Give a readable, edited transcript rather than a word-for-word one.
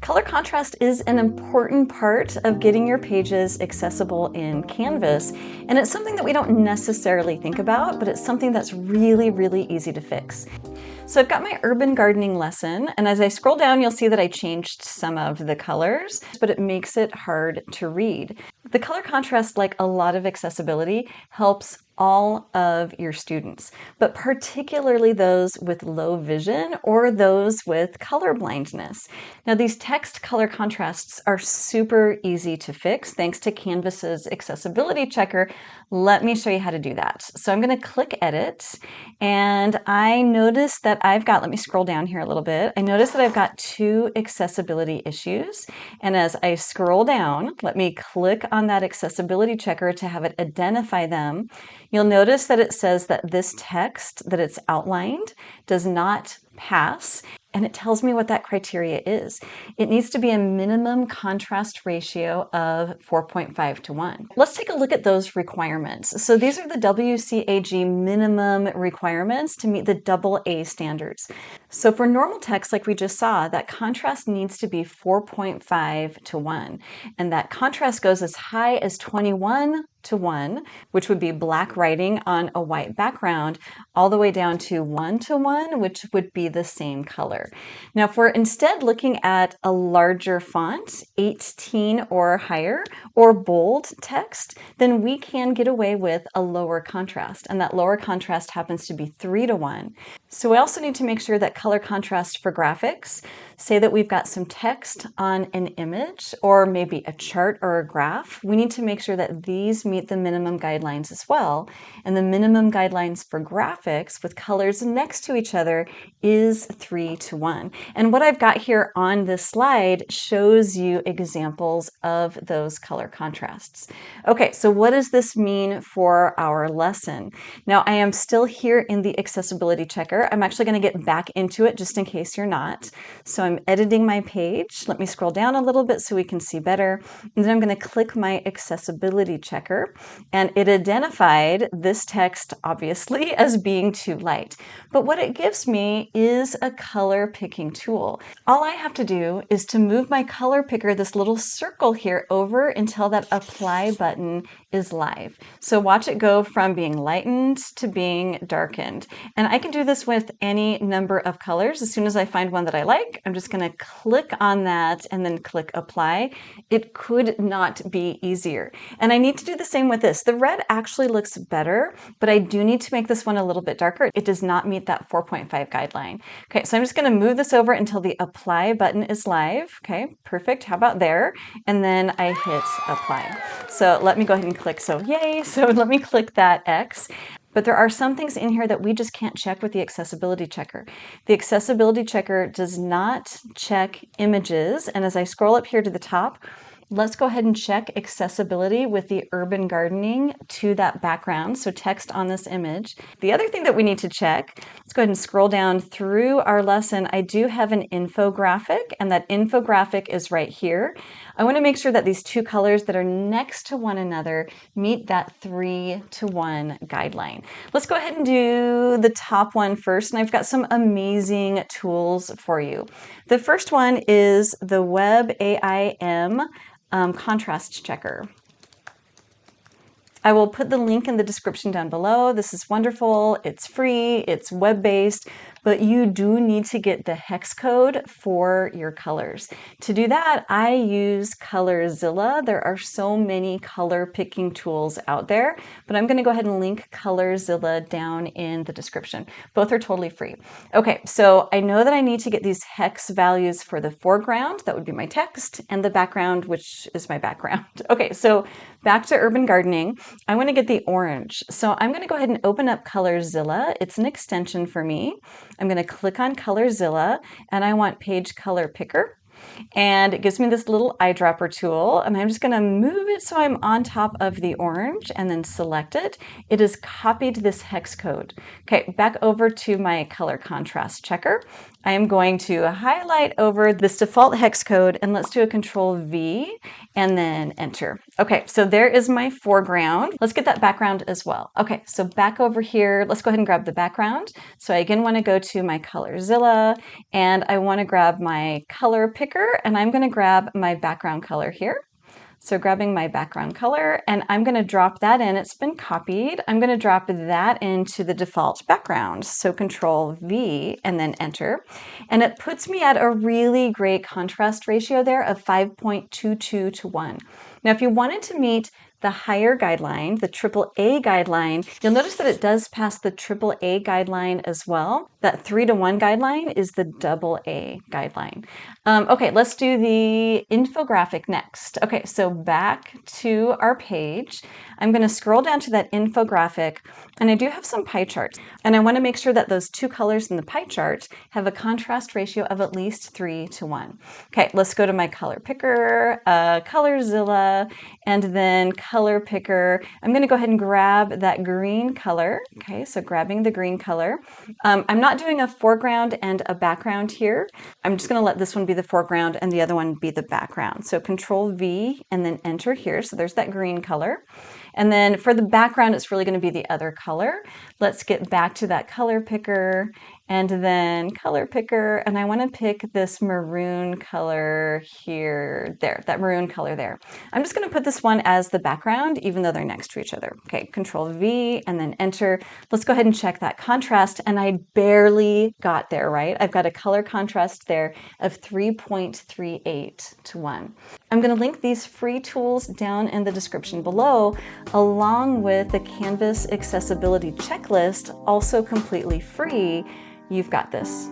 Color contrast is an important part of getting your pages accessible in Canvas, and it's something that we don't necessarily think about, but it's something that's really, really easy to fix. So I've got my urban gardening lesson, and as I scroll down, you'll see that I changed some of the colors, but it makes it hard to read. The color contrast, like a lot of accessibility, helps all of your students, but particularly those with low vision or those with color blindness. Now, these text color contrasts are super easy to fix thanks to Canvas's accessibility checker. Let me show you how to do that. So I'm going to click Edit, and I notice that let me scroll down here a little bit. I notice that I've got two accessibility issues. And as I scroll down, let me click on that accessibility checker to have it identify them. You'll notice that it says that this text that it's outlined does not pass, and it tells me what that criteria is. It needs to be a minimum contrast ratio of 4.5 to 1. Let's take a look at those requirements. So these are the WCAG minimum requirements to meet the AA standards. So for normal text, like we just saw, that contrast needs to be 4.5 to 1. And that contrast goes as high as 21 to 1, which would be black writing on a white background, all the way down to 1 to 1, which would be the same color. Now, if we're instead looking at a larger font, 18 or higher, or bold text, then we can get away with a lower contrast, and that lower contrast happens to be 3 to 1. So we also need to make sure that color contrast for graphics, say that we've got some text on an image or maybe a chart or a graph, we need to make sure that these meet the minimum guidelines as well. And the minimum guidelines for graphics with colors next to each other is 3 to 1. And what I've got here on this slide shows you examples of those color contrasts. Okay, so what does this mean for our lesson? Now, I am still here in the accessibility checker. I'm actually going to get back into it just in case you're not. So I'm editing my page. Let me scroll down a little bit so we can see better. And then I'm going to click my accessibility checker. And it identified this text, obviously, as being too light. But what it gives me is a color picking tool. All I have to do is to move my color picker, this little circle here, over until that apply button is live. So watch it go from being lightened to being darkened. And I can do this with any number of colors. As soon as I find one that I like, I'm just going to click on that and then click apply. It could not be easier. And I need to do the same with this. The red actually looks better, but I do need to make this one a little bit darker. It does not meet that 4.5 guideline. Okay, so I'm just going to move this over until the apply button is live. Okay, perfect. How about there? And then I hit apply. So let me go ahead and click. So yay. So let me click that X. But there are some things in here that we just can't check with the accessibility checker. The accessibility checker does not check images. And as I scroll up here to the top, let's go ahead and check accessibility with the urban gardening to that background, so text on this image. The other thing that we need to check, let's go ahead and scroll down through our lesson. I do have an infographic, and that infographic is right here. I want to make sure that these two colors that are next to one another meet that 3 to 1 guideline. Let's go ahead and do the top one first, and I've got some amazing tools for you. The first one is the WebAIM contrast checker. I will put the link in the description down below. This is wonderful. It's free. It's web-based, but you do need to get the hex code for your colors. To do that, I use ColorZilla. There are so many color picking tools out there, but I'm going to go ahead and link ColorZilla down in the description. Both are totally free. Okay, so I know that I need to get these hex values for the foreground. That would be my text, and the background, which is my background. Okay, so back to urban gardening. I want to get the orange. So I'm going to go ahead and open up ColorZilla. It's an extension for me. I'm going to click on ColorZilla, and I want Page Color Picker. And it gives me this little eyedropper tool, and I'm just going to move it so I'm on top of the orange and then select it. It has copied this hex code. Okay, back over to my color contrast checker. I am going to highlight over this default hex code and let's do a Control V and then enter. Okay, so there is my foreground. Let's get that background as well. Okay, so back over here, let's go ahead and grab the background. So I again want to go to my ColorZilla and I want to grab my color picker and I'm going to grab my background color here. So grabbing my background color, and I'm going to drop that in. It's been copied. I'm going to drop that into the default background. So Control V and then enter. And it puts me at a really great contrast ratio there of 5.22 to 1. Now, if you wanted to meet the higher guideline, the AAA guideline, you'll notice that it does pass the AAA guideline as well. That 3:1 guideline is the AA guideline. Okay, let's do the infographic next. Okay, so back to our page. I'm going to scroll down to that infographic, and I do have some pie charts. And I want to make sure that those two colors in the pie chart have a contrast ratio of at least 3:1. Okay, let's go to my color picker, ColorZilla, and then color picker. I'm going to go ahead and grab that green color. Okay, so grabbing the green color. I'm not doing a foreground and a background here. I'm just going to let this one be the foreground and the other one be the background. So Control V and then enter here. So there's that green color. And then for the background, it's really going to be the other color. Let's get back to that color picker and then color picker. And I want to pick this maroon color here, there, that maroon color there. I'm just going to put this one as the background, even though they're next to each other. Okay, Control V and then enter. Let's go ahead and check that contrast. And I barely got there, right? I've got a color contrast there of 3.38 to 1. I'm going to link these free tools down in the description below, along with the Canvas accessibility checklist, also completely free. You've got this.